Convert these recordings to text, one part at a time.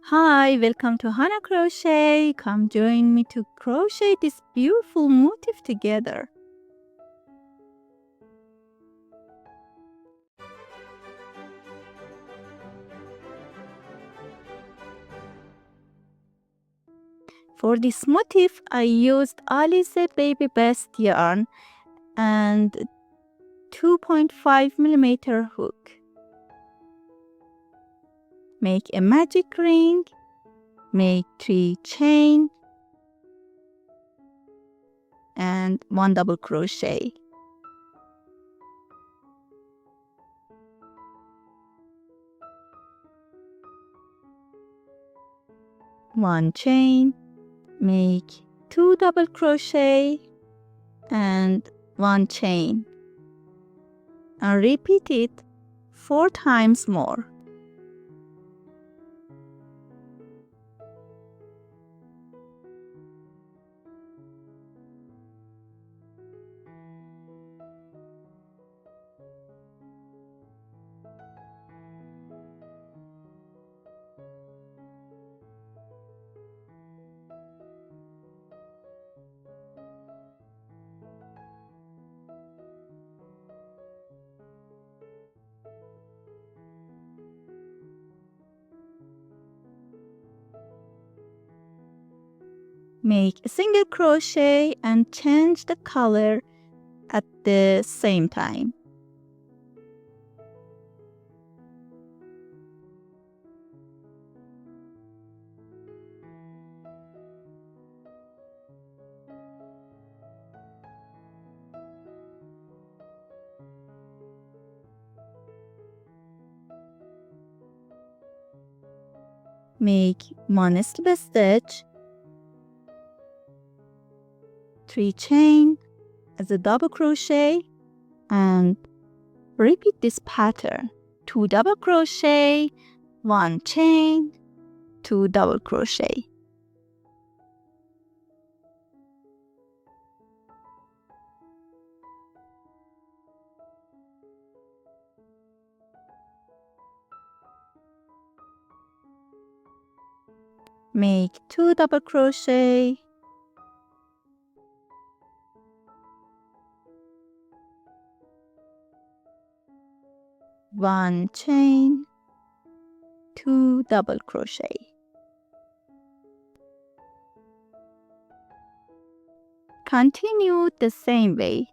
Hi, welcome to Hana Crochet. Come join me to crochet this beautiful motif together. For this motif, I used Alize Baby Best yarn and 2.5 millimeter hook. Make a magic ring, make 3 chain and 1 double crochet. One chain, make 2 double crochet and 1 chain, and repeat it 4 times more. Make a single crochet and change the color at the same time. Make 1 slip stitch, 3 chain as a double crochet, and repeat this pattern. 2 double crochet, 1 chain, 2 double crochet. Make 2 double crochet, one chain, 2 double crochet. Continue the same way.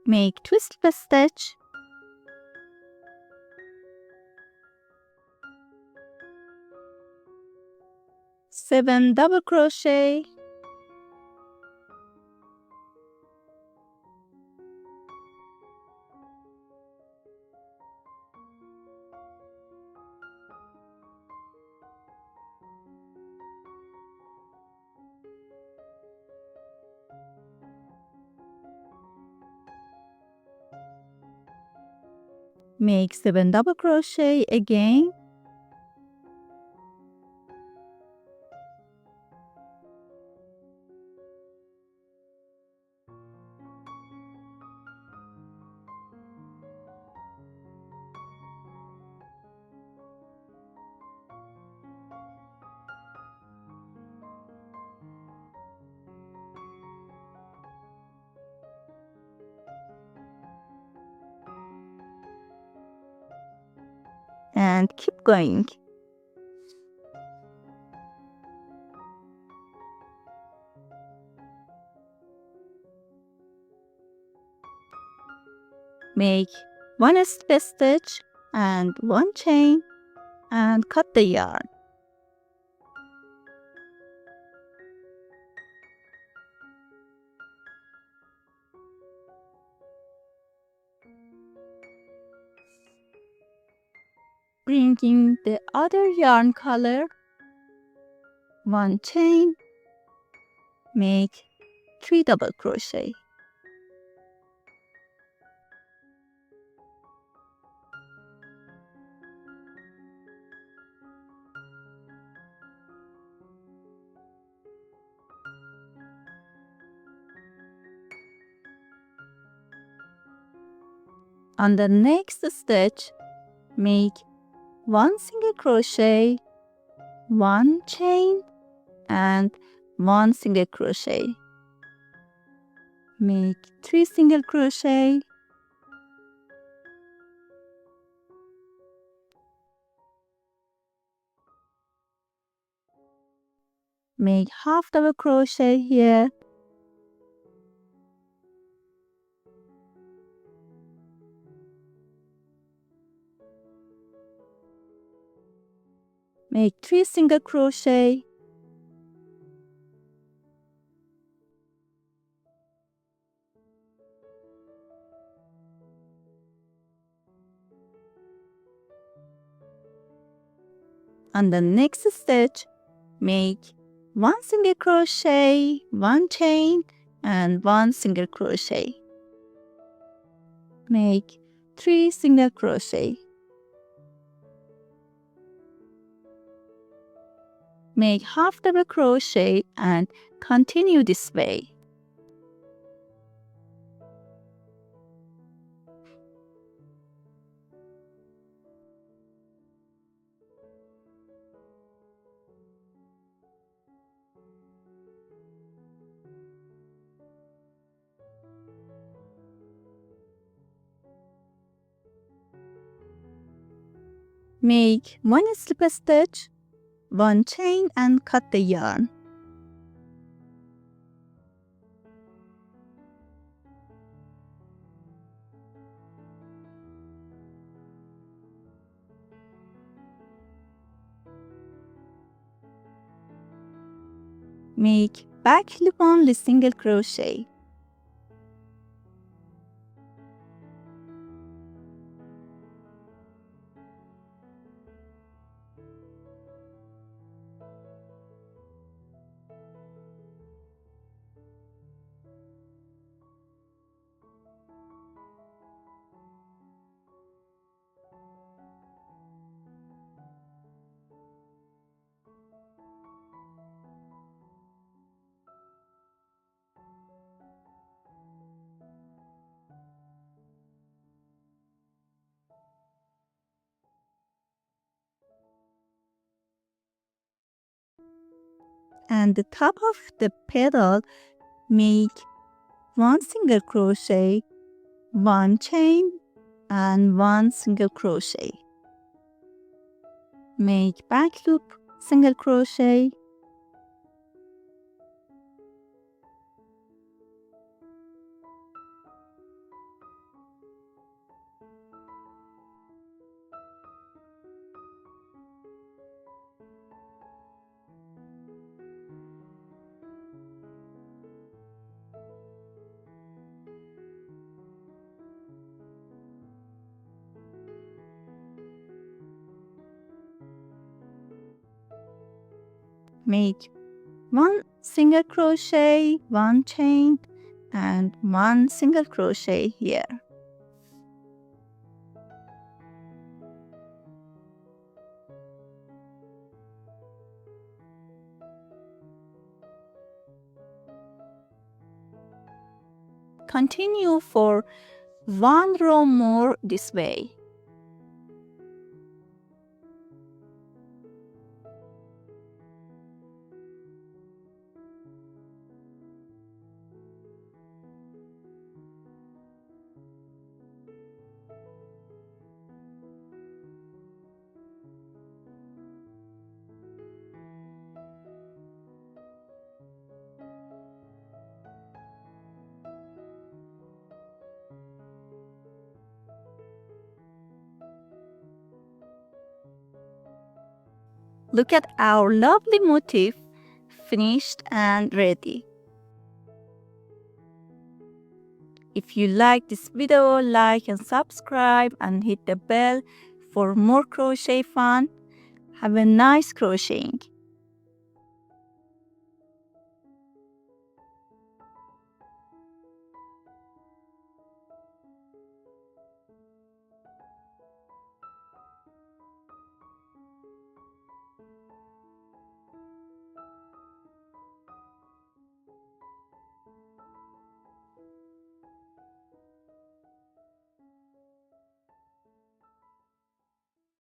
Make 2 slip stitch, 7 double crochet, make 7 double crochet again, and keep going. Make 1 slip stitch and 1 chain and cut the yarn. Bringing the other yarn color, 1 chain, make 3 double crochet. On the next stitch, make 1 single crochet, 1 chain, and 1 single crochet. Make 3 single crochet, make half double crochet here, make 3 single crochet, on the next stitch, make 1 single crochet, 1 chain, and 1 single crochet. Make 3 single crochet. Make half double crochet and continue this way. Make 1 slip stitch, 1 chain, and cut the yarn. Make back loop only single crochet. And the top of the petal, make 1 single crochet, 1 chain, and 1 single crochet. Make back loop single crochet, make 1 single crochet, 1 chain, and 1 single crochet here. Continue for 1 row more this way. Look at our lovely motif, finished and ready. If you like this video, like and subscribe and hit the bell for more crochet fun. Have a nice crocheting.